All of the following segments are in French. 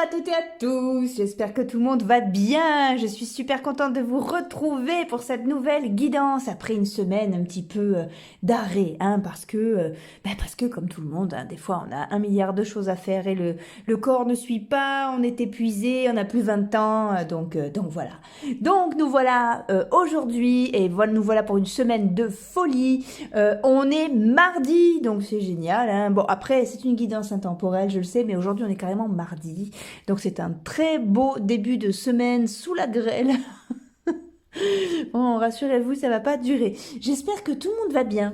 à toutes et à tous, j'espère que tout le monde va bien, je suis super contente de vous retrouver pour cette nouvelle guidance après une semaine un petit peu d'arrêt, hein, parce que comme tout le monde, hein, des fois on a 1 milliard de choses à faire et le corps ne suit pas, on est épuisé, on a plus 20 ans, donc voilà. Donc nous voilà aujourd'hui et voilà, nous voilà pour une semaine de folie, on est mardi, donc c'est génial, hein. Bon après c'est une guidance intemporelle, je le sais, mais aujourd'hui on est carrément mardi, donc c'est un très beau début de semaine sous la grêle. Bon, rassurez-vous, ça va pas durer. J'espère que tout le monde va bien.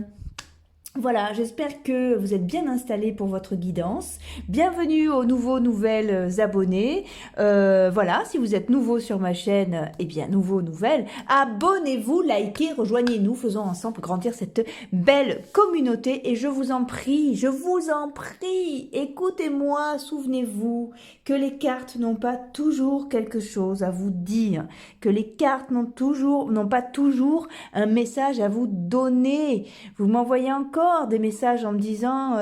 Voilà, j'espère que vous êtes bien installés pour votre guidance. Bienvenue aux nouvelles abonnés. Voilà, si vous êtes nouveau sur ma chaîne, eh bien, nouvelles, abonnez-vous, likez, rejoignez-nous, faisons ensemble grandir cette belle communauté. Et je vous en prie, écoutez-moi, souvenez-vous que les cartes n'ont pas toujours quelque chose à vous dire, que les cartes n'ont pas toujours un message à vous donner. Vous m'envoyez encore des messages en me disant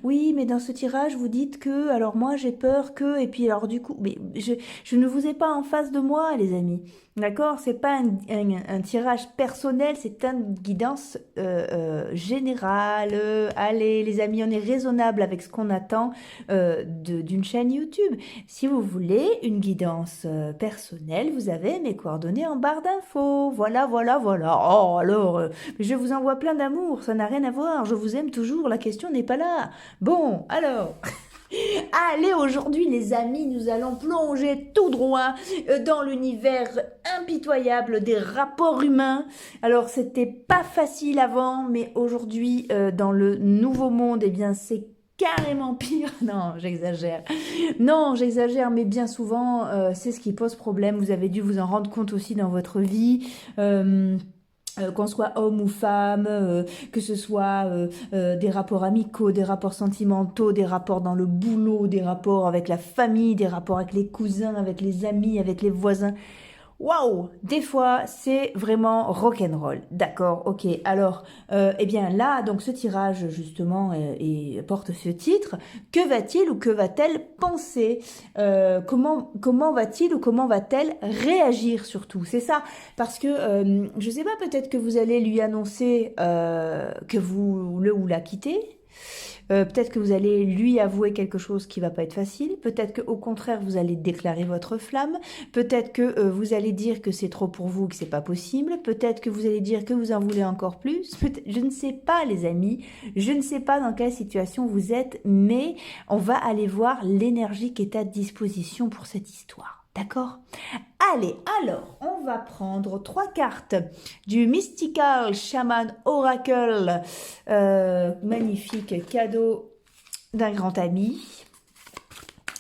oui mais dans ce tirage vous dites que, alors moi j'ai peur que, et puis alors du coup, mais je ne vous ai pas en face de moi les amis, d'accord, c'est pas un tirage personnel, c'est une guidance générale. Allez les amis, on est raisonnable avec ce qu'on attend d'une chaîne YouTube. Si vous voulez une guidance personnelle, vous avez mes coordonnées en barre d'infos, voilà. Oh alors je vous envoie plein d'amour, ça n'a rien à voir, je vous aime toujours, la question n'est pas là. Bon, alors, allez, aujourd'hui les amis, nous allons plonger tout droit dans l'univers impitoyable des rapports humains. Alors, c'était pas facile avant, mais aujourd'hui, dans le nouveau monde, eh bien, c'est carrément pire. Non, j'exagère. Non, j'exagère, mais bien souvent, c'est ce qui pose problème. Vous avez dû vous en rendre compte aussi dans votre vie. Qu'on soit homme ou femme, que ce soit des rapports amicaux, des rapports sentimentaux, des rapports dans le boulot, des rapports avec la famille, des rapports avec les cousins, avec les amis, avec les voisins. Waouh, des fois c'est vraiment rock'n'roll. D'accord, ok. Alors, eh bien là, donc ce tirage justement porte ce titre. Que va-t-il ou que va-t-elle penser? Comment va-t-il ou comment va-t-elle réagir surtout? C'est ça, parce que je sais pas, peut-être que vous allez lui annoncer que vous le ou la quittez. Peut-être que vous allez lui avouer quelque chose qui va pas être facile. Peut-être qu'au contraire, vous allez déclarer votre flamme. Peut-être que vous allez dire que c'est trop pour vous, que c'est pas possible. Peut-être que vous allez dire que vous en voulez encore plus. Je ne sais pas, les amis. Je ne sais pas dans quelle situation vous êtes, mais on va aller voir l'énergie qui est à disposition pour cette histoire. D'accord? Allez, alors, on va prendre 3 cartes du Mystical Shaman Oracle. Magnifique cadeau d'un grand ami.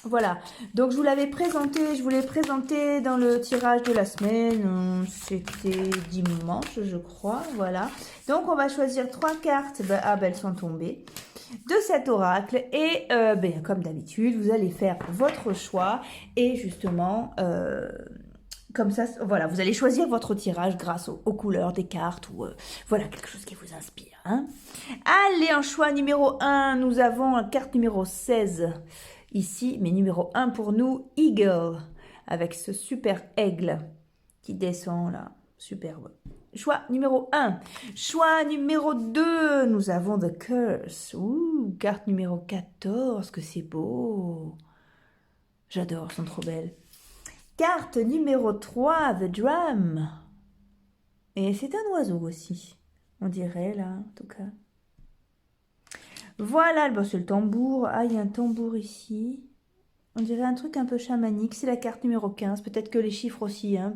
Voilà, donc je vous l'avais présenté, je vous l'ai présenté dans le tirage de la semaine, c'était dimanche je crois, voilà. Donc on va choisir 3 cartes, elles sont tombées, de cet oracle et comme d'habitude, vous allez faire votre choix et justement, comme ça, voilà, vous allez choisir votre tirage grâce aux couleurs des cartes ou voilà, quelque chose qui vous inspire. Hein. Allez, en choix numéro 1, nous avons la carte numéro 16 ici, mais numéro 1 pour nous, Eagle, avec ce super aigle qui descend là, superbe. Choix numéro 1. Choix numéro 2, nous avons The Curse. Ouh, carte numéro 14, que c'est beau. J'adore, elles sont trop belles. Carte numéro 3, The Drum. Et c'est un oiseau aussi, on dirait là, en tout cas. Voilà, bon, c'est le tambour. Ah, il y a un tambour ici. On dirait un truc un peu chamanique. C'est la carte numéro 15. Peut-être que les chiffres aussi hein,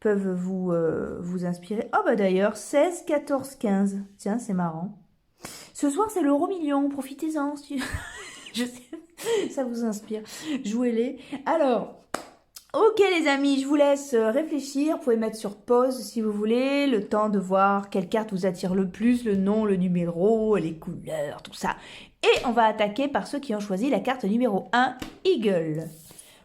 peuvent vous inspirer. Oh, bah d'ailleurs, 16, 14, 15. Tiens, c'est marrant. Ce soir, c'est l'euro million. Profitez-en. Je sais, ça vous inspire. Jouez-les. Alors... Ok les amis, je vous laisse réfléchir, vous pouvez mettre sur pause si vous voulez, le temps de voir quelle carte vous attire le plus, le nom, le numéro, les couleurs, tout ça. Et on va attaquer par ceux qui ont choisi la carte numéro 1, Eagle.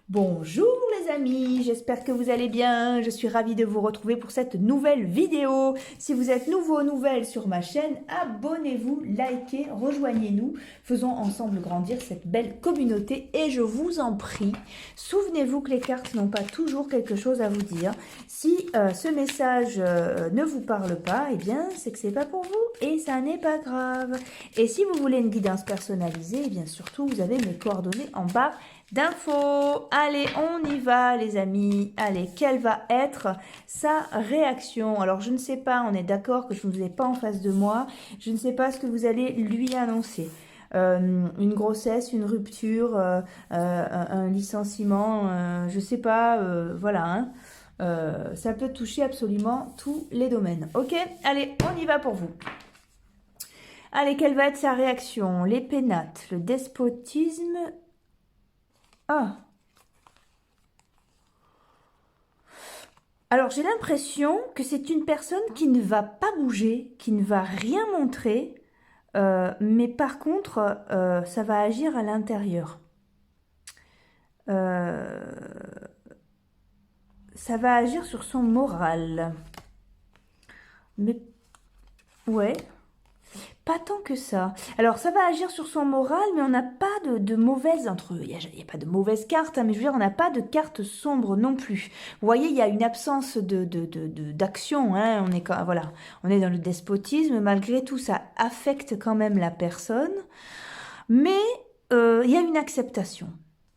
Bonjour les amis, j'espère que vous allez bien, je suis ravie de vous retrouver pour cette nouvelle vidéo. Si vous êtes nouveau, nouvelle sur ma chaîne, abonnez-vous, likez, rejoignez-nous, faisons ensemble grandir cette belle communauté et je vous en prie, souvenez-vous que les cartes n'ont pas toujours quelque chose à vous dire. Si ce message ne vous parle pas, eh bien c'est que c'est pas pour vous et ça n'est pas grave. Et si vous voulez une guidance personnalisée, eh bien surtout vous avez mes coordonnées en barre d'infos. Allez, on y va les amis. Allez, quelle va être sa réaction? Alors je ne sais pas, on est d'accord que je ne vous ai pas en face de moi. Je ne sais pas ce que vous allez lui annoncer. Une grossesse, une rupture, un licenciement, je sais pas, voilà. Hein. Ça peut toucher absolument tous les domaines. Ok, allez, on y va pour vous. Allez, quelle va être sa réaction? Les pénates, le despotisme. Ah. Alors, j'ai l'impression que c'est une personne qui ne va pas bouger, qui ne va rien montrer, mais par contre, ça va agir à l'intérieur. Ça va agir sur son moral. Mais, ouais... Pas tant que ça. Alors, ça va agir sur son moral, mais on n'a pas de mauvaise... Il n'y a pas de mauvaise carte, hein, mais je veux dire, on n'a pas de carte sombre non plus. Vous voyez, il y a une absence d'action. Hein, voilà, on est dans le despotisme. Malgré tout, ça affecte quand même la personne. Mais il y a une acceptation.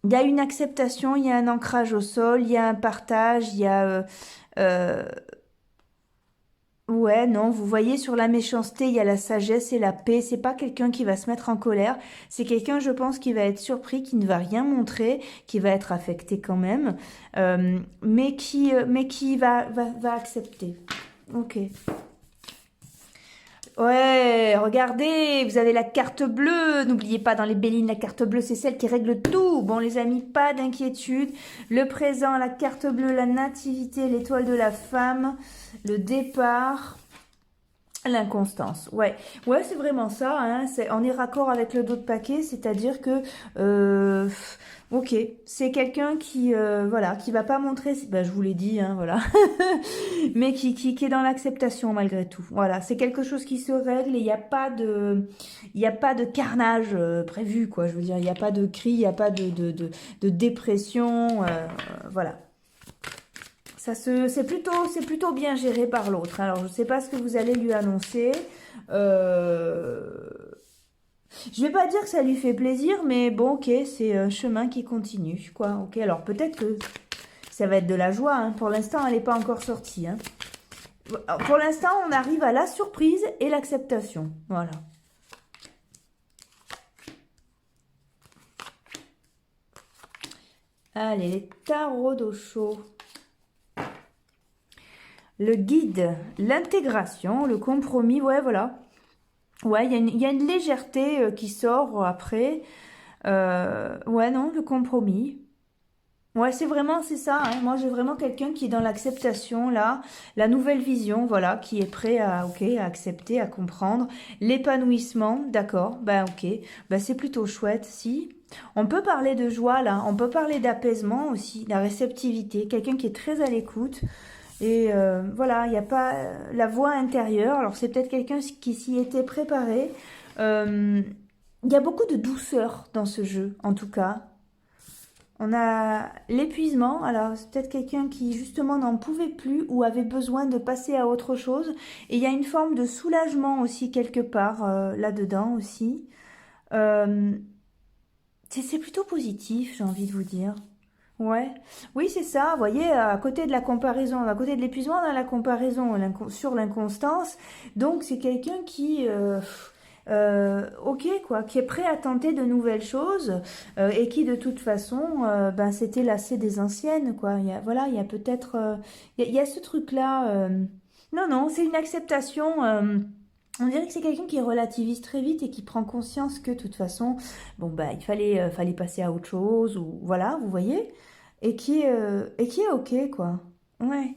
Il y a une acceptation, il y a un ancrage au sol, il y a un partage, il y a... Ouais, non, vous voyez, sur la méchanceté, il y a la sagesse et la paix. C'est pas quelqu'un qui va se mettre en colère. C'est quelqu'un, je pense, qui va être surpris, qui ne va rien montrer, qui va être affecté quand même, mais qui va accepter. Ok. Ouais, regardez, vous avez la carte bleue. N'oubliez pas, dans les Bélines, la carte bleue, c'est celle qui règle tout. Bon, les amis, pas d'inquiétude. Le présent, la carte bleue, la nativité, l'étoile de la femme, le départ, l'inconstance. Ouais, ouais, c'est vraiment ça. Hein. On est raccord avec le dos de paquet, c'est-à-dire que... ok, c'est quelqu'un qui voilà, qui va pas montrer, ben, je vous l'ai dit, hein, voilà, mais qui est dans l'acceptation malgré tout. Voilà, c'est quelque chose qui se règle et il n'y a pas de carnage prévu, quoi. Je veux dire, il n'y a pas de cri, il n'y a pas de dépression, voilà. C'est plutôt bien géré par l'autre. Alors, je ne sais pas ce que vous allez lui annoncer. Je vais pas dire que ça lui fait plaisir, mais bon, ok, c'est un chemin qui continue, quoi. Ok, alors peut-être que ça va être de la joie. Hein. Pour l'instant, elle n'est pas encore sortie. Hein. Pour l'instant, on arrive à la surprise et l'acceptation. Voilà. Allez, les tarots d'eau chaud. Le guide, l'intégration, le compromis, ouais, voilà. Ouais, il y a une légèreté qui sort après. Ouais, non, le compromis. Ouais, c'est ça. Hein. Moi, j'ai vraiment quelqu'un qui est dans l'acceptation, là. La nouvelle vision, voilà, qui est prêt à, ok, à accepter, à comprendre. L'épanouissement, d'accord, ben ok. Ben, c'est plutôt chouette, si. On peut parler de joie, là. On peut parler d'apaisement aussi, la réceptivité. Quelqu'un qui est très à l'écoute. Et voilà, il n'y a pas la voix intérieure. Alors, c'est peut-être quelqu'un qui s'y était préparé. Il y a beaucoup de douceur dans ce jeu, en tout cas. On a l'épuisement. Alors, c'est peut-être quelqu'un qui, justement, n'en pouvait plus ou avait besoin de passer à autre chose. Et il y a une forme de soulagement aussi, quelque part, là-dedans aussi. C'est plutôt positif, j'ai envie de vous dire. Ouais, oui, c'est ça. Vous voyez, à côté de la comparaison, à côté de l'épuisement, on a la comparaison sur l'inconstance. Donc, c'est quelqu'un qui, ok, quoi, qui est prêt à tenter de nouvelles choses et qui, de toute façon, ben, s'était lassé des anciennes, quoi. Voilà, il y a peut-être, il y a ce truc-là. Non, non, c'est une acceptation. On dirait que c'est quelqu'un qui relativise très vite et qui prend conscience que, de toute façon, bon, bah, il fallait passer à autre chose, ou voilà, vous voyez, et qui est ok, quoi. Ouais.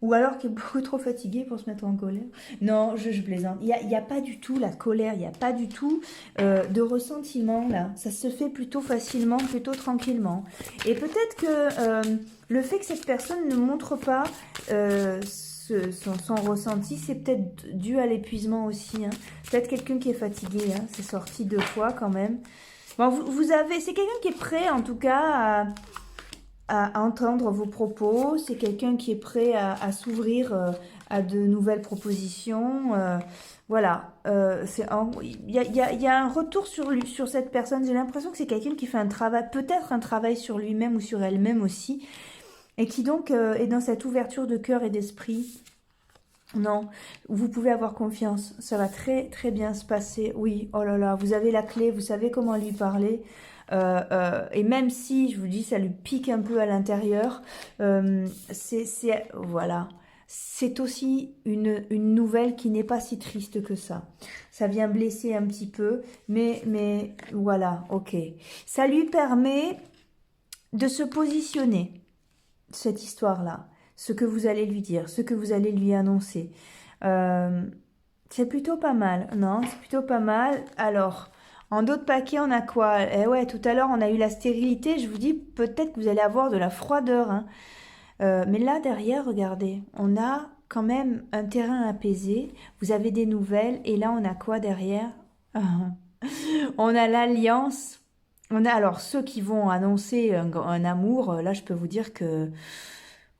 Ou alors qui est beaucoup trop fatigué pour se mettre en colère. Non, je plaisante. Il y a pas du tout la colère, il n'y a pas du tout de ressentiment là. Ça se fait plutôt facilement, plutôt tranquillement. Et peut-être que le fait que cette personne ne montre pas son ressenti, c'est peut-être dû à l'épuisement aussi. Hein. Peut-être quelqu'un qui est fatigué, hein. C'est sorti 2 fois quand même. Bon, c'est quelqu'un qui est prêt en tout cas à entendre vos propos, c'est quelqu'un qui est prêt à s'ouvrir à de nouvelles propositions. Voilà, il y a un retour sur lui, sur cette personne. J'ai l'impression que c'est quelqu'un qui fait un travail, peut-être un travail sur lui-même ou sur elle-même aussi, et qui donc est dans cette ouverture de cœur et d'esprit. Non, vous pouvez avoir confiance, ça va très très bien se passer. Oui, oh là là, vous avez la clé, vous savez comment lui parler. Et même si, je vous dis, ça lui pique un peu à l'intérieur, voilà, c'est aussi une nouvelle qui n'est pas si triste que ça. Ça vient blesser un petit peu, mais voilà, ok. Ça lui permet de se positionner, cette histoire-là, ce que vous allez lui dire, ce que vous allez lui annoncer. C'est plutôt pas mal, non? C'est plutôt pas mal. Alors, en d'autres paquets, on a quoi? Eh ouais, tout à l'heure, on a eu la stérilité. Je vous dis, peut-être que vous allez avoir de la froideur. Hein. Mais là, derrière, regardez, on a quand même un terrain apaisé. Vous avez des nouvelles. Et là, on a quoi derrière? On a l'alliance. On a alors ceux qui vont annoncer un amour. Là, je peux vous dire que,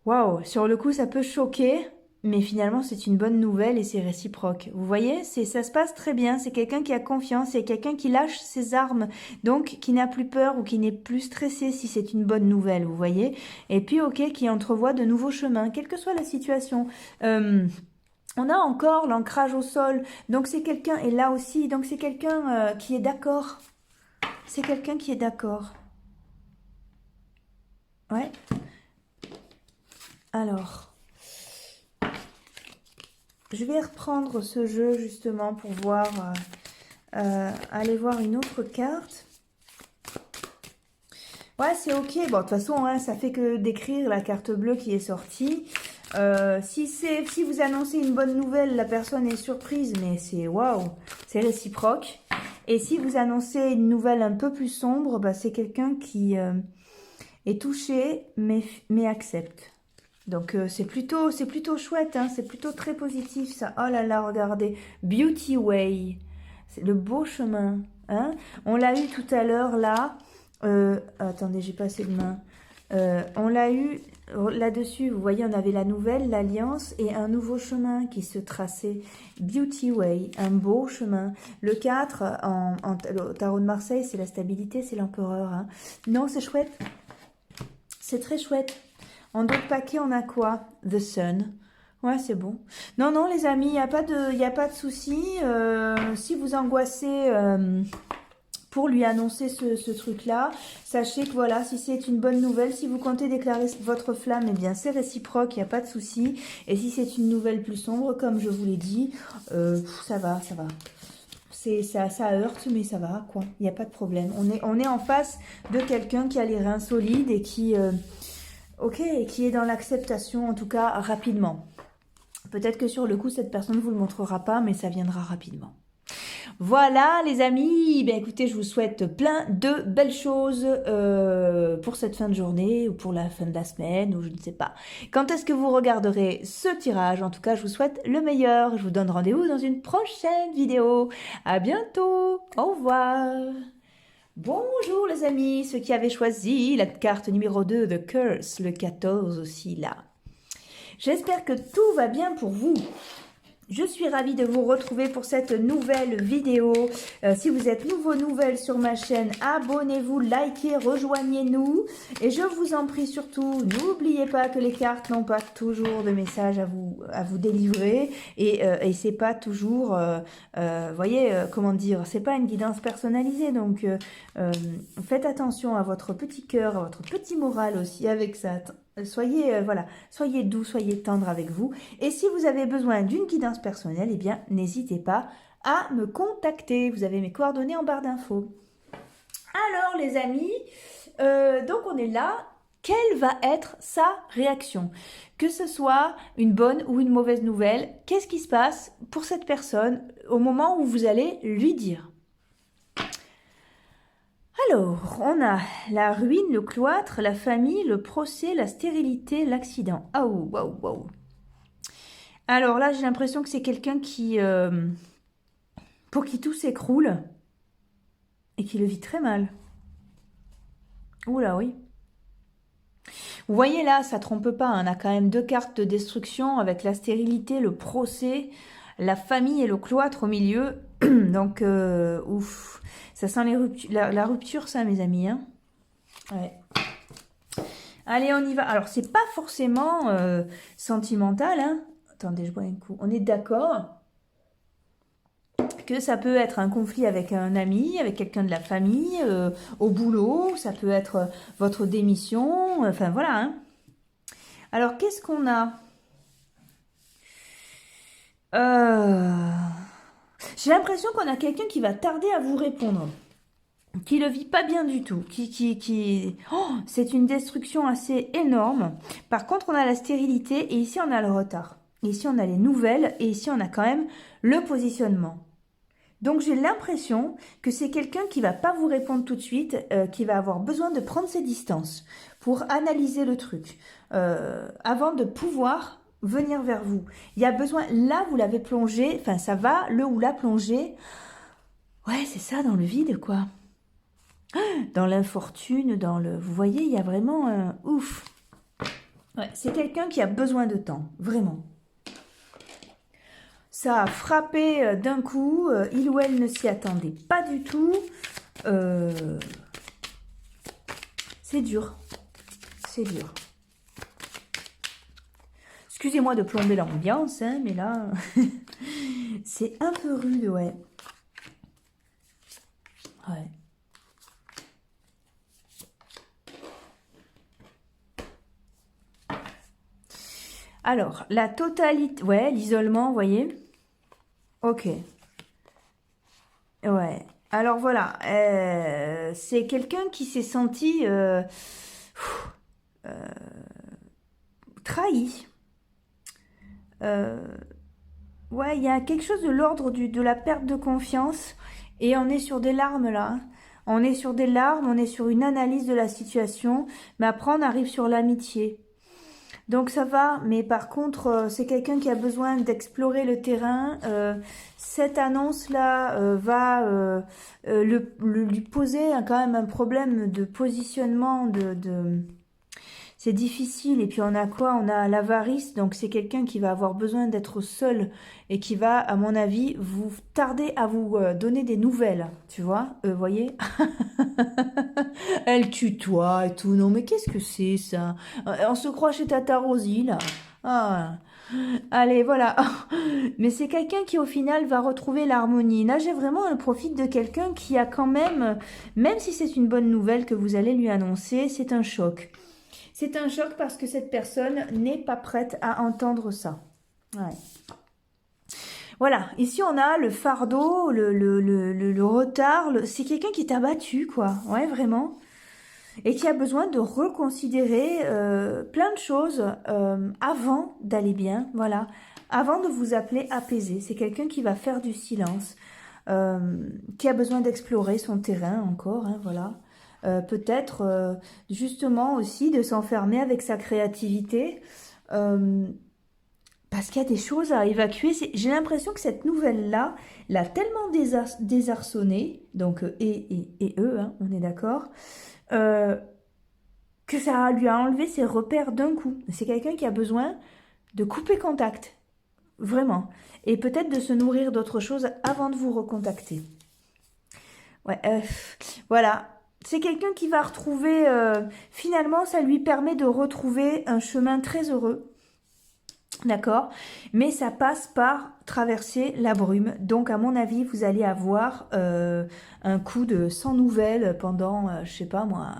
waouh, sur le coup, ça peut choquer. Mais finalement, c'est une bonne nouvelle et c'est réciproque. Vous voyez, ça se passe très bien. C'est quelqu'un qui a confiance, c'est quelqu'un qui lâche ses armes, donc qui n'a plus peur ou qui n'est plus stressé si c'est une bonne nouvelle, vous voyez. Et puis, ok, qui entrevoit de nouveaux chemins, quelle que soit la situation. On a encore l'ancrage au sol, donc c'est quelqu'un, et là aussi, donc c'est quelqu'un qui est d'accord. C'est quelqu'un qui est d'accord. Ouais. Alors... Je vais reprendre ce jeu justement pour voir, aller voir une autre carte. Ouais, c'est ok. Bon, de toute façon, hein, ça fait que d'écrire la carte bleue qui est sortie. Si vous annoncez une bonne nouvelle, la personne est surprise, mais c'est waouh, c'est réciproque. Et si vous annoncez une nouvelle un peu plus sombre, bah, c'est quelqu'un qui est touché, mais accepte. Donc c'est plutôt chouette, hein, c'est plutôt très positif ça. Oh là là, regardez, Beauty Way, c'est le beau chemin. Hein. On l'a eu tout à l'heure là. Attendez, j'ai pas assez de main. On l'a eu là-dessus, vous voyez, on avait la nouvelle, l'alliance et un nouveau chemin qui se traçait. Beauty Way, un beau chemin. Le 4, au tarot de Marseille, c'est la stabilité, c'est l'empereur. Hein. Non, c'est chouette. C'est très chouette. En d'autres paquets, on a quoi? The Sun. Ouais, c'est bon. Non, non, les amis, il n'y a pas de souci. Si vous angoissez pour lui annoncer ce truc-là, sachez que voilà, si c'est une bonne nouvelle, si vous comptez déclarer votre flamme, eh bien, c'est réciproque, il n'y a pas de souci. Et si c'est une nouvelle plus sombre, comme je vous l'ai dit, ça va, ça va. Ça heurte, mais ça va, quoi. Il n'y a pas de problème. On est en face de quelqu'un qui a les reins solides et qui... ok, qui est dans l'acceptation, en tout cas, rapidement. Peut-être que sur le coup, cette personne ne vous le montrera pas, mais ça viendra rapidement. Voilà, les amis. Ben, écoutez, je vous souhaite plein de belles choses pour cette fin de journée ou pour la fin de la semaine, ou je ne sais pas. Quand est-ce que vous regarderez ce tirage? En tout cas, je vous souhaite le meilleur. Je vous donne rendez-vous dans une prochaine vidéo. À bientôt. Au revoir. Bonjour les amis, ceux qui avaient choisi la carte numéro 2 de Curse, le 14 aussi là. J'espère que tout va bien pour vous. Je suis ravie de vous retrouver pour cette nouvelle vidéo. Si vous êtes nouvelle sur ma chaîne, abonnez-vous, likez, rejoignez-nous. Et je vous en prie surtout, n'oubliez pas que les cartes n'ont pas toujours de messages à vous délivrer. Et c'est pas toujours, voyez, comment dire, c'est pas une guidance personnalisée. Donc, faites attention à votre petit cœur, à votre petit moral aussi avec ça. Soyez, voilà, soyez doux, soyez tendre avec vous. Et si vous avez besoin d'une guidance personnelle, eh bien, n'hésitez pas à me contacter. Vous avez mes coordonnées en barre d'infos. Alors, les amis, donc on est là. quelle va être sa réaction? Que ce soit une bonne ou une mauvaise nouvelle, qu'est-ce qui se passe pour cette personne au moment où vous allez lui dire? Alors, on a la ruine, le cloître, la famille, le procès, la stérilité, l'accident. Ah, oh, waouh, waouh. Alors là, j'ai l'impression que c'est quelqu'un qui, pour qui tout s'écroule et qui le vit très mal. Oula, oui. Vous voyez là, ça trompe pas, hein, on a quand même 2 cartes de destruction avec la stérilité, le procès, la famille et le cloître au milieu. Donc, ouf, ça sent la rupture, ça, mes amis. Hein. Ouais. Allez, on y va. Alors, c'est pas forcément sentimental. Hein. Attendez, je bois un coup. On est d'accord que ça peut être un conflit avec un ami, avec quelqu'un de la famille, au boulot, ça peut être votre démission, enfin voilà. Hein. Alors, qu'est-ce qu'on a? J'ai l'impression qu'on a quelqu'un qui va tarder à vous répondre, qui le vit pas bien du tout, Oh, c'est une destruction assez énorme. Par contre, on a la stérilité et ici on a le retard. Ici on a les nouvelles et ici on a quand même le positionnement. Donc j'ai l'impression que c'est quelqu'un qui va pas vous répondre tout de suite, qui va avoir besoin de prendre ses distances pour analyser le truc, avant de pouvoir venir vers vous. Il y a besoin, là vous l'avez plongé, enfin ça va, le ou la plongé, ouais c'est ça, dans le vide quoi. Dans l'infortune, dans le... Vous voyez, il y a vraiment un ouf. Ouais, c'est quelqu'un qui a besoin de temps, vraiment. Ça a frappé d'un coup, il ou elle ne s'y attendait pas du tout. C'est dur, c'est dur. Excusez-moi de plomber l'ambiance, hein, mais là, c'est un peu rude, ouais. Ouais. Alors, la totalité... Ouais, l'isolement, vous voyez. Ok. Ouais. Alors voilà, c'est quelqu'un qui s'est senti trahi. Ouais, il y a quelque chose de l'ordre de la perte de confiance et on est sur des larmes là. On est sur des larmes, on est sur une analyse de la situation, mais après on arrive sur l'amitié. Donc ça va, mais par contre, c'est quelqu'un qui a besoin d'explorer le terrain. Cette annonce-là va lui poser quand même un problème de positionnement, c'est difficile. Et puis on a quoi? On a l'avarice, donc c'est quelqu'un qui va avoir besoin d'être seul et qui va, à mon avis, vous tarder à vous donner des nouvelles, tu vois, voyez. Elle tutoie et tout, non mais qu'est-ce que c'est ça? On se croit chez Tata Rosie là. Ah. Allez, voilà. Mais c'est quelqu'un qui au final va retrouver l'harmonie. Là, j'ai vraiment le profit de quelqu'un qui a quand même si c'est une bonne nouvelle que vous allez lui annoncer, c'est un choc. C'est un choc parce que cette personne n'est pas prête à entendre ça. Ouais. Voilà, ici on a le fardeau, le retard, c'est quelqu'un qui est abattu, quoi. Ouais, vraiment. Et qui a besoin de reconsidérer plein de choses avant d'aller bien, voilà. Avant de vous appeler apaisé. C'est quelqu'un qui va faire du silence, qui a besoin d'explorer son terrain encore, hein, voilà. Peut-être justement aussi de s'enfermer avec sa créativité parce qu'il y a des choses à évacuer. J'ai l'impression que cette nouvelle-là l'a tellement désarçonné, donc et eux, hein, on est d'accord, que ça lui a enlevé ses repères d'un coup. C'est quelqu'un qui a besoin de couper contact, vraiment, et peut-être de se nourrir d'autre chose avant de vous recontacter. Ouais, voilà. C'est quelqu'un qui va retrouver, finalement, ça lui permet de retrouver un chemin très heureux. D'accord? Mais ça passe par traverser la brume. Donc, à mon avis, vous allez avoir un coup de sans nouvelles pendant, je sais pas moi,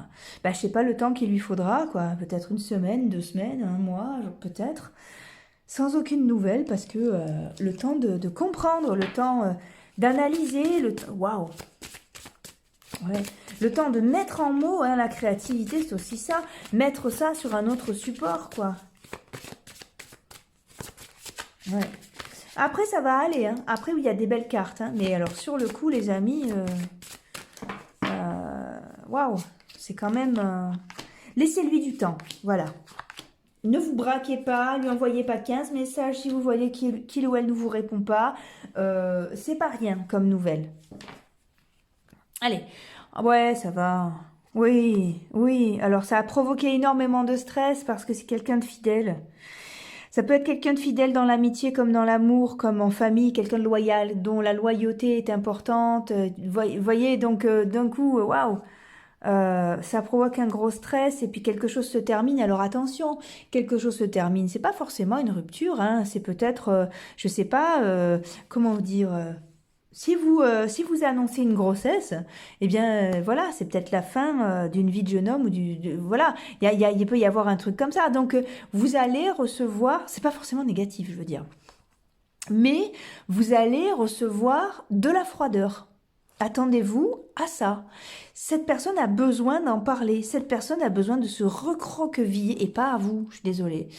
je sais pas le temps qu'il lui faudra, quoi. Peut-être une semaine, 2 semaines, un mois, peut-être. Sans aucune nouvelle parce que le temps de comprendre, le temps d'analyser, le temps... Waouh! Ouais. Le temps de mettre en mots, hein, la créativité, c'est aussi ça. Mettre ça sur un autre support, quoi. Ouais. Après, ça va aller. Hein. Après, oui, il y a des belles cartes. Hein. Mais alors, sur le coup, les amis, waouh, c'est quand même... Laissez-lui du temps. Voilà. Ne vous braquez pas, lui envoyez pas 15 messages si vous voyez qu'il ou elle ne vous répond pas. C'est pas rien comme nouvelle. Allez. Ouais, ça va. Oui, oui. Alors, ça a provoqué énormément de stress parce que c'est quelqu'un de fidèle. Ça peut être quelqu'un de fidèle dans l'amitié comme dans l'amour, comme en famille, quelqu'un de loyal, dont la loyauté est importante. Voyez, donc d'un coup, waouh, ça provoque un gros stress et puis quelque chose se termine. Alors attention, quelque chose se termine. C'est pas forcément une rupture, hein, c'est peut-être, je sais pas, comment vous dire. Si vous annoncez une grossesse, eh bien, voilà, c'est peut-être la fin d'une vie de jeune homme ou voilà, il peut y avoir un truc comme ça. Donc, vous allez recevoir, c'est pas forcément négatif, je veux dire, mais vous allez recevoir de la froideur. Attendez-vous à ça. Cette personne a besoin d'en parler. Cette personne a besoin de se recroqueviller, et pas à vous, je suis désolée.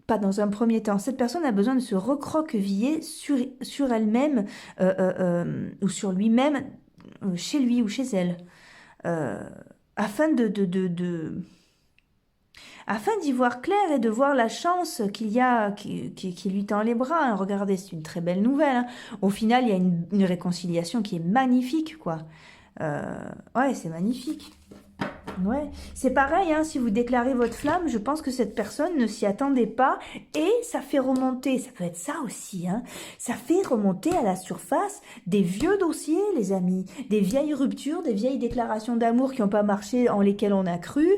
Pas dans un premier temps. Cette personne a besoin de se recroqueviller sur elle-même ou sur lui-même, chez lui ou chez elle, euh, afin afin d'y voir clair et de voir la chance qu'il y a, qui lui tend les bras. Hein. Regardez, c'est une très belle nouvelle. Hein. Au final, il y a une réconciliation qui est magnifique, quoi. Ouais, c'est magnifique. Ouais, c'est pareil, hein, si vous déclarez votre flamme, je pense que cette personne ne s'y attendait pas et ça fait remonter, ça peut être ça aussi, hein, ça fait remonter à la surface des vieux dossiers, les amis, des vieilles ruptures, des vieilles déclarations d'amour qui n'ont pas marché, en lesquelles on a cru.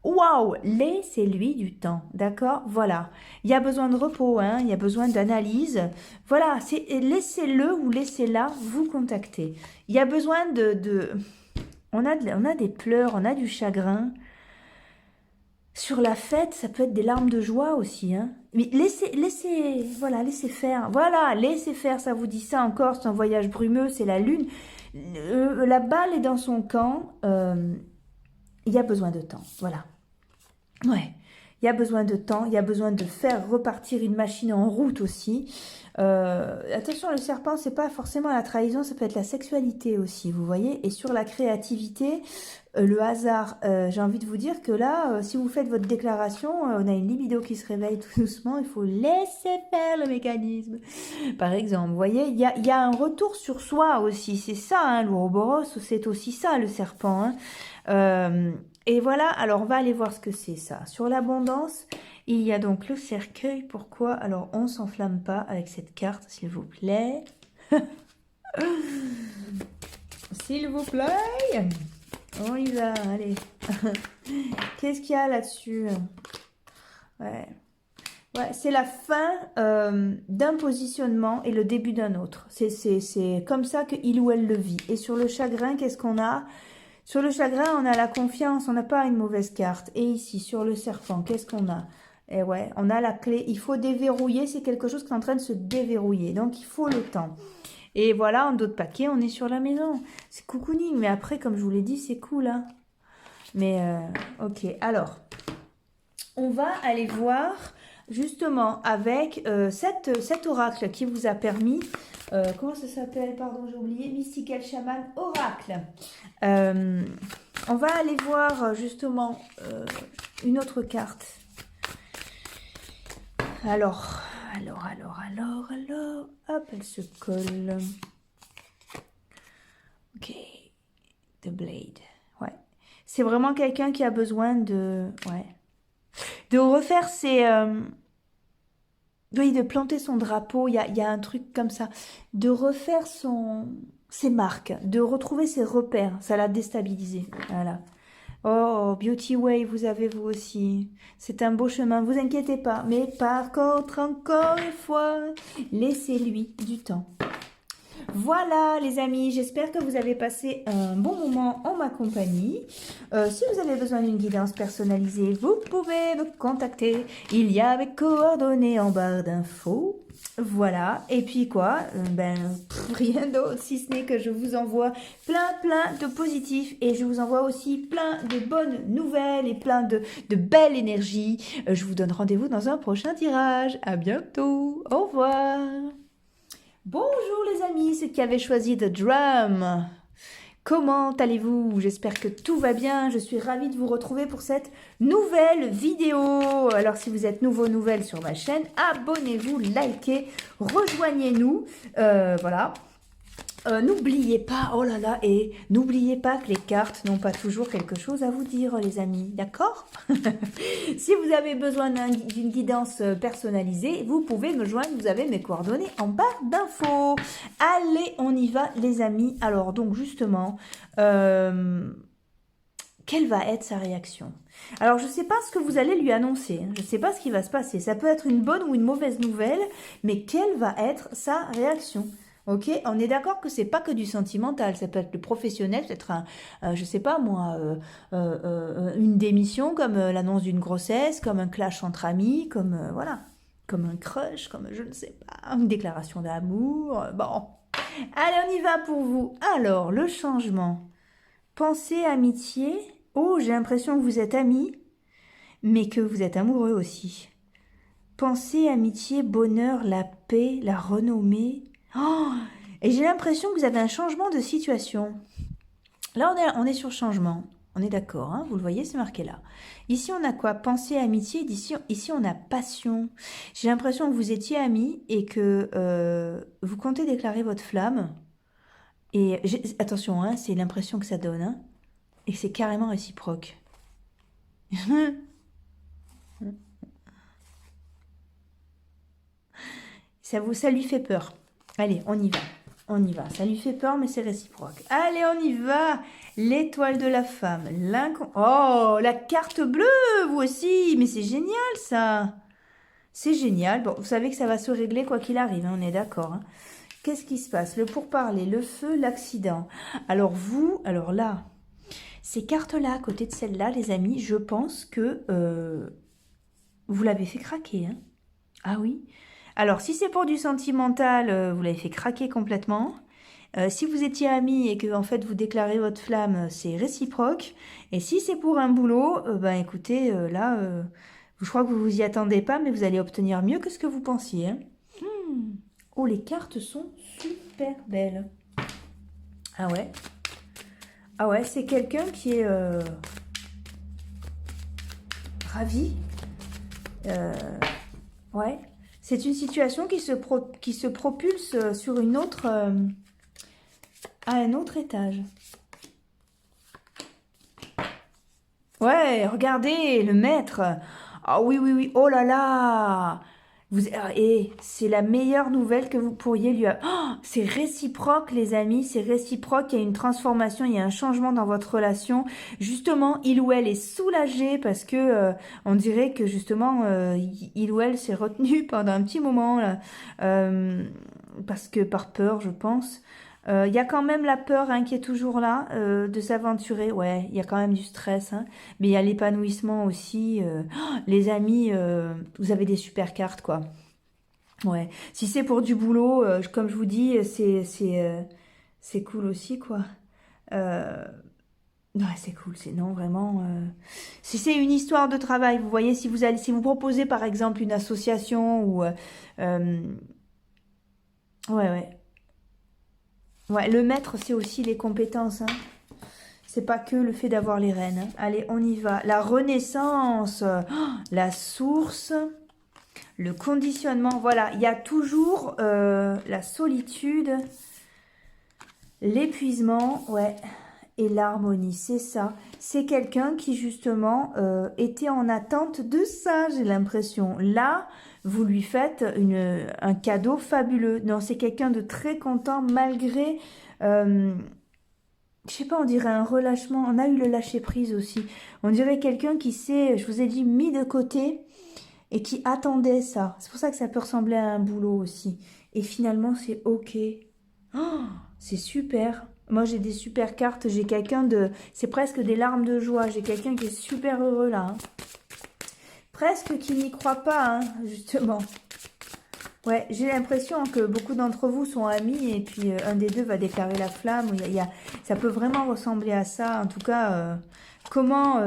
Waouh, laissez-lui du temps, d'accord? Voilà, il y a besoin de repos, hein, il y a besoin d'analyse. Voilà, laissez-le ou laissez-la vous contacter. Il y a besoin on a des pleurs, on a du chagrin. Sur la fête, ça peut être des larmes de joie aussi. Hein. Mais voilà, laissez faire. Voilà, laissez faire, ça vous dit ça encore, c'est un voyage brumeux, c'est la lune. La balle est dans son camp. Il y a besoin de temps, voilà. Ouais, il y a besoin de temps, il y a besoin de faire repartir une machine en route aussi. Attention, le serpent, c'est pas forcément la trahison, ça peut être la sexualité aussi, vous voyez. Et sur la créativité, le hasard, j'ai envie de vous dire que là, si vous faites votre déclaration, on a une libido qui se réveille tout doucement, il faut laisser faire le mécanisme. Par exemple, vous voyez, il y a un retour sur soi aussi, c'est ça, hein, l'ouroboros, c'est aussi ça, le serpent. Hein. Et voilà, alors on va aller voir ce que c'est ça. Sur l'abondance, il y a donc le cercueil. Pourquoi? Alors on ne s'enflamme pas avec cette carte, s'il vous plaît. S'il vous plaît. On y va, allez. Qu'est-ce qu'il y a là-dessus? Ouais. Ouais, c'est la fin d'un positionnement et le début d'un autre. C'est comme ça qu'il ou elle le vit. Et sur le chagrin, qu'est-ce qu'on a? Sur le chagrin, on a la confiance, on n'a pas une mauvaise carte. Et ici, sur le serpent, qu'est-ce qu'on a? Eh ouais, on a la clé. Il faut déverrouiller, c'est quelque chose qui est en train de se déverrouiller. Donc, il faut le temps. Et voilà, en d'autres paquets, on est sur la maison. C'est cocooning, mais après, comme je vous l'ai dit, c'est cool. Hein. Mais, ok. Alors, on va aller voir, justement, avec cet oracle qui vous a permis... comment ça s'appelle? Pardon, j'ai oublié. Mystical Shaman Oracle. On va aller voir justement une autre carte. Alors, hop, elle se colle. Ok, The Blade. Ouais, c'est vraiment quelqu'un qui a besoin de refaire ses... Oui, de planter son drapeau, il y a un truc comme ça. De refaire ses marques, de retrouver ses repères. Ça l'a déstabilisé. Voilà. Oh, Beauty Way, vous avez vous aussi. C'est un beau chemin, vous inquiétez pas. Mais par contre, encore une fois, laissez-lui du temps. Voilà les amis, j'espère que vous avez passé un bon moment en ma compagnie. Si vous avez besoin d'une guidance personnalisée, vous pouvez me contacter. Il y a mes coordonnées en barre d'infos. Voilà, et puis quoi? Rien d'autre, si ce n'est que je vous envoie plein de positifs et je vous envoie aussi plein de bonnes nouvelles et plein de belle énergie. Je vous donne rendez-vous dans un prochain tirage. À bientôt, au revoir. Bonjour les amis, ceux qui avaient choisi The Drum. Comment allez-vous? J'espère que tout va bien. Je suis ravie de vous retrouver pour cette nouvelle vidéo. Alors, si vous êtes nouvelle sur ma chaîne, abonnez-vous, likez, rejoignez-nous. Voilà. N'oubliez pas, oh là là, et n'oubliez pas que les cartes n'ont pas toujours quelque chose à vous dire, les amis, d'accord? Si vous avez besoin d'une guidance personnalisée, vous pouvez me joindre, vous avez mes coordonnées en barre d'infos. Allez, on y va, les amis. Alors, donc, justement, quelle va être sa réaction? Alors, je ne sais pas ce que vous allez lui annoncer, hein. Je ne sais pas ce qui va se passer. Ça peut être une bonne ou une mauvaise nouvelle, mais quelle va être sa réaction? Ok, on est d'accord que c'est pas que du sentimental, ça peut être le professionnel, peut-être je sais pas moi, une démission, comme l'annonce d'une grossesse, comme un clash entre amis, comme voilà, comme un crush, comme je ne sais pas, une déclaration d'amour. Bon, allez, on y va pour vous. Alors, le changement. Pensée, amitié. Oh, j'ai l'impression que vous êtes amis, mais que vous êtes amoureux aussi. Pensée, amitié, bonheur, la paix, la renommée. Oh, et j'ai l'impression que vous avez un changement de situation. Là, on est sur changement. On est d'accord, hein, vous le voyez, c'est marqué là. Ici, on a quoi? Pensée, amitié. Ici, on a passion. J'ai l'impression que vous étiez amis et que vous comptez déclarer votre flamme. Et attention, hein, c'est l'impression que ça donne. Hein, et c'est carrément réciproque. Ça lui fait peur. Allez, on y va. On y va. Ça lui fait peur, mais c'est réciproque. Allez, on y va. L'étoile de la femme. Oh, la carte bleue, vous aussi. Mais c'est génial, ça. C'est génial. Bon, vous savez que ça va se régler quoi qu'il arrive, hein, on est d'accord. Hein. Qu'est-ce qui se passe? Le pourparler, le feu, l'accident. Alors alors là, ces cartes-là, à côté de celle-là, les amis, je pense que vous l'avez fait craquer. Hein. Ah oui. Alors, si c'est pour du sentimental, vous l'avez fait craquer complètement. Si vous étiez amis et que en fait vous déclarez votre flamme, c'est réciproque. Et si c'est pour un boulot, ben écoutez, là, je crois que vous vous y attendez pas, mais vous allez obtenir mieux que ce que vous pensiez. Hein. Oh, les cartes sont super belles. Ah ouais. Ah ouais, c'est quelqu'un qui est ravi. Ouais. C'est une situation qui se propulse sur une autre, à un autre étage. Ouais, regardez, le maître. Ah oui, oui, oui. Oh là là. Et c'est la meilleure nouvelle que vous pourriez lui... Oh, c'est réciproque, les amis. C'est réciproque. Il y a une transformation, il y a un changement dans votre relation. Justement, il ou elle est soulagé parce que on dirait que justement, il ou elle s'est retenu pendant un petit moment. Là, parce que par peur, je pense. Il y a quand même la peur hein, qui est toujours là de s'aventurer. Ouais, il y a quand même du stress. Hein, mais il y a l'épanouissement aussi. Les amis, vous avez des super cartes, quoi. Ouais. Si c'est pour du boulot, comme je vous dis, c'est cool aussi, quoi. Ouais, c'est cool. C'est non, vraiment. Si c'est une histoire de travail, vous voyez, si vous proposez par exemple une association ou. Ouais, ouais. Ouais, le maître, c'est aussi les compétences. Hein. C'est pas que le fait d'avoir les rênes. Hein. Allez, on y va. La renaissance, la source, le conditionnement. Voilà, il y a toujours la solitude, l'épuisement, ouais, et l'harmonie. C'est ça. C'est quelqu'un qui, justement, était en attente de ça, j'ai l'impression. Là, vous lui faites un cadeau fabuleux. Non, c'est quelqu'un de très content malgré... je sais pas, on dirait un relâchement. On a eu le lâcher prise aussi. On dirait quelqu'un qui s'est, je vous ai dit, mis de côté et qui attendait ça. C'est pour ça que ça peut ressembler à un boulot aussi. Et finalement, c'est ok. Oh, c'est super. Moi, j'ai des super cartes. J'ai quelqu'un de... C'est presque des larmes de joie. J'ai quelqu'un qui est super heureux là. Hein. Presque qui n'y croit pas, hein, justement. Ouais, j'ai l'impression que beaucoup d'entre vous sont amis et puis un des deux va déclarer la flamme. Ça peut vraiment ressembler à ça. En tout cas, comment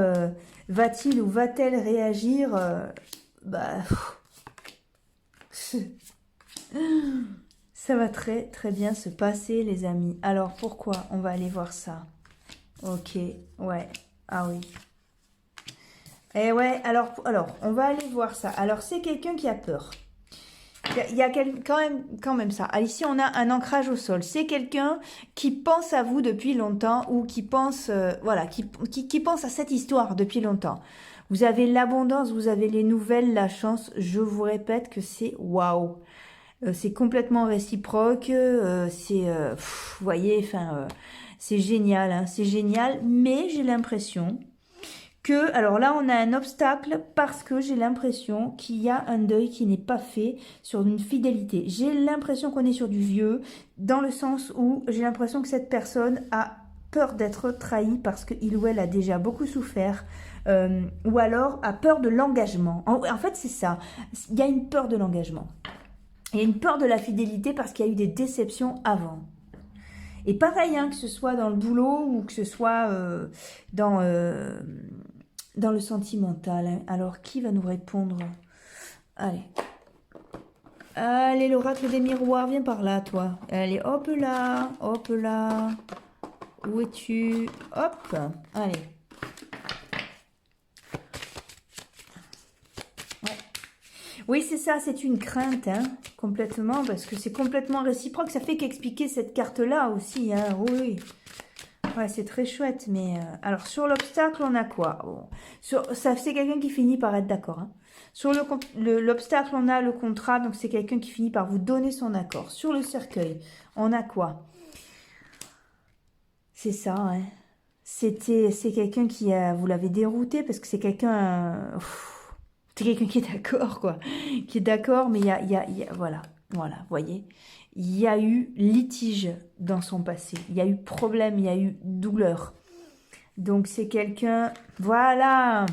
va-t-il ou va-t-elle réagir bah, ça va très très bien se passer, les amis. Alors pourquoi? On va aller voir ça. Ok, ouais. Ah oui. Eh ouais, alors, on va aller voir ça. Alors, c'est quelqu'un qui a peur. Quand même ça. Ah, ici, on a un ancrage au sol. C'est quelqu'un qui pense à vous depuis longtemps ou qui pense, voilà, qui pense à cette histoire depuis longtemps. Vous avez l'abondance, vous avez les nouvelles, la chance. Je vous répète que c'est waouh. C'est complètement réciproque. Vous voyez, enfin, c'est génial, hein, c'est génial. Mais j'ai l'impression alors là, on a un obstacle parce que j'ai l'impression qu'il y a un deuil qui n'est pas fait sur une fidélité. J'ai l'impression qu'on est sur du vieux, dans le sens où j'ai l'impression que cette personne a peur d'être trahie parce qu'il ou elle a déjà beaucoup souffert, ou alors a peur de l'engagement. En fait, c'est ça. Il y a une peur de l'engagement. Il y a une peur de la fidélité parce qu'il y a eu des déceptions avant. Et pareil, hein, que ce soit dans le boulot ou que ce soit dans, dans le sentimental. Hein. Alors, qui va nous répondre? Allez. Allez, l'oracle des miroirs, viens par là, toi. Allez, hop là, hop là. Où es-tu? Hop, allez. Ouais. Oui, c'est ça, c'est une crainte, hein, complètement, parce que c'est complètement réciproque. Ça fait qu'expliquer cette carte-là aussi, hein, oui. Ouais, c'est très chouette, mais... alors, sur l'obstacle, on a quoi? Bon, ça, c'est quelqu'un qui finit par être d'accord. Hein. Sur l'obstacle, on a le contrat, donc c'est quelqu'un qui finit par vous donner son accord. Sur le cercueil, on a quoi? C'est ça, hein. C'est quelqu'un qui a... Vous l'avez dérouté, parce que c'est quelqu'un... c'est quelqu'un qui est d'accord, quoi. Qui est d'accord, mais voilà, voilà, voyez. Il y a eu litige dans son passé. Il y a eu problème, il y a eu douleur. Donc, c'est quelqu'un... Voilà.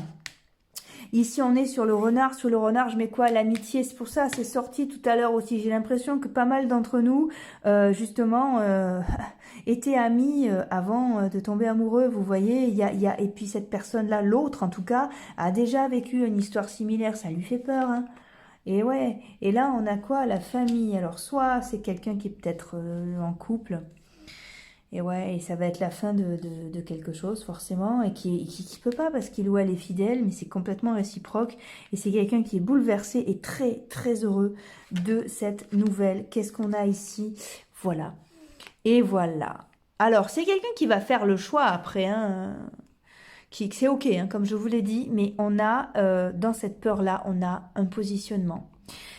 Ici, on est sur le renard. Sur le renard, je mets quoi? L'amitié. C'est pour ça, c'est sorti tout à l'heure aussi. J'ai l'impression que pas mal d'entre nous, justement, étaient amis avant de tomber amoureux. Vous voyez, et puis cette personne-là, l'autre en tout cas, a déjà vécu une histoire similaire. Ça lui fait peur, hein. Et ouais, et là on a quoi? La famille. Alors soit c'est quelqu'un qui est peut-être en couple, et ouais, et ça va être la fin de quelque chose forcément, et qui peut pas parce qu'il ou elle est fidèle, mais c'est complètement réciproque, et c'est quelqu'un qui est bouleversé et très très heureux de cette nouvelle. Qu'est-ce qu'on a ici? Voilà, et voilà. Alors c'est quelqu'un qui va faire le choix après, hein, c'est ok, hein, comme je vous l'ai dit, mais on a, dans cette peur-là, on a un positionnement.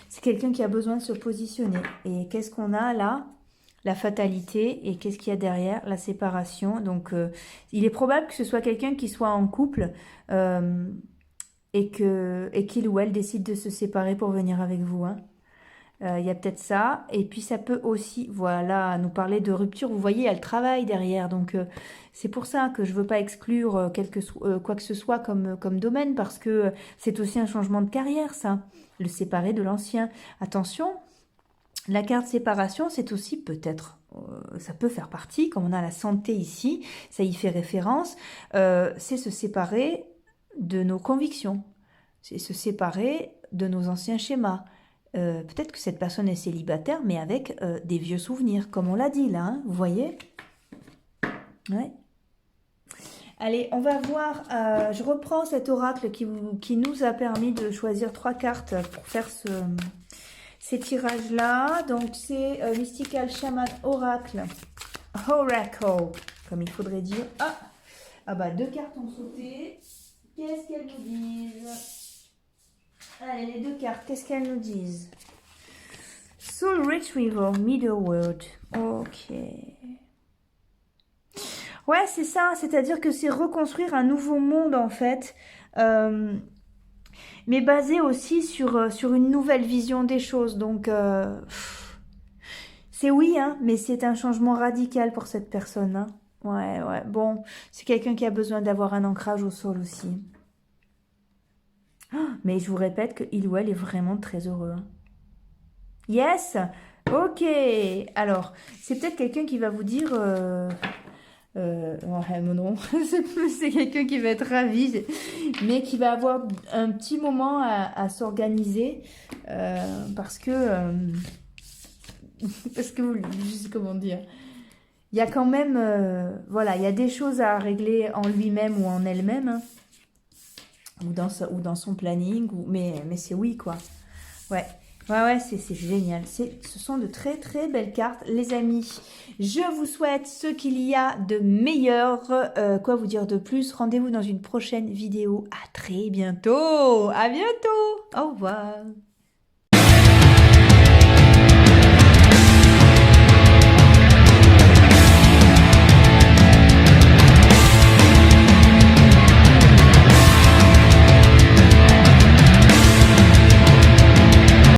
C'est quelqu'un qui a besoin de se positionner. Et qu'est-ce qu'on a là? La fatalité. Et qu'est-ce qu'il y a derrière? La séparation. Donc, il est probable que ce soit quelqu'un qui soit en couple et qu'il ou elle décide de se séparer pour venir avec vous, hein. Il y a peut-être ça. Et puis ça peut aussi, voilà, nous parler de rupture. Vous voyez, il y a le travail derrière. Donc c'est pour ça que je ne veux pas exclure quoi que ce soit comme domaine, parce que c'est aussi un changement de carrière, ça. Le séparer de l'ancien. Attention, la carte séparation, c'est aussi peut-être, ça peut faire partie, comme on a la santé ici, ça y fait référence, c'est se séparer de nos convictions. C'est se séparer de nos anciens schémas. Peut-être que cette personne est célibataire, mais avec des vieux souvenirs, comme on l'a dit là, hein, vous voyez? Ouais. Allez, on va voir, je reprends cet oracle qui nous a permis de choisir 3 cartes pour faire ces tirages-là. Donc, c'est Mystical Shaman Oracle, comme il faudrait dire. Ah bah, 2 cartes ont sauté. Qu'est-ce qu'elles nous disent? Allez, les 2 cartes, qu'est-ce qu'elles nous disent? Soul Retrieval, Middle World. Ok. Ouais, c'est ça. C'est-à-dire que c'est reconstruire un nouveau monde, en fait. Mais basé aussi sur une nouvelle vision des choses. Donc, c'est oui, hein, mais c'est un changement radical pour cette personne. Hein. Ouais, ouais. Bon, c'est quelqu'un qui a besoin d'avoir un ancrage au sol aussi. Mais je vous répète qu'il ou elle est vraiment très heureux. Hein. Yes. Ok. Alors, c'est peut-être quelqu'un qui va vous dire... ouais, non, c'est quelqu'un qui va être ravi, mais qui va avoir un petit moment à s'organiser parce que... parce que, je sais comment dire... Il y a quand même, voilà, il y a des choses à régler en lui-même ou en elle-même, hein, ou dans son planning, mais c'est oui, quoi. Ouais, ouais, c'est génial. Ce sont de très, très belles cartes, les amis. Je vous souhaite ce qu'il y a de meilleur. Quoi vous dire de plus? Rendez-vous dans une prochaine vidéo. À très bientôt. À bientôt. Au revoir.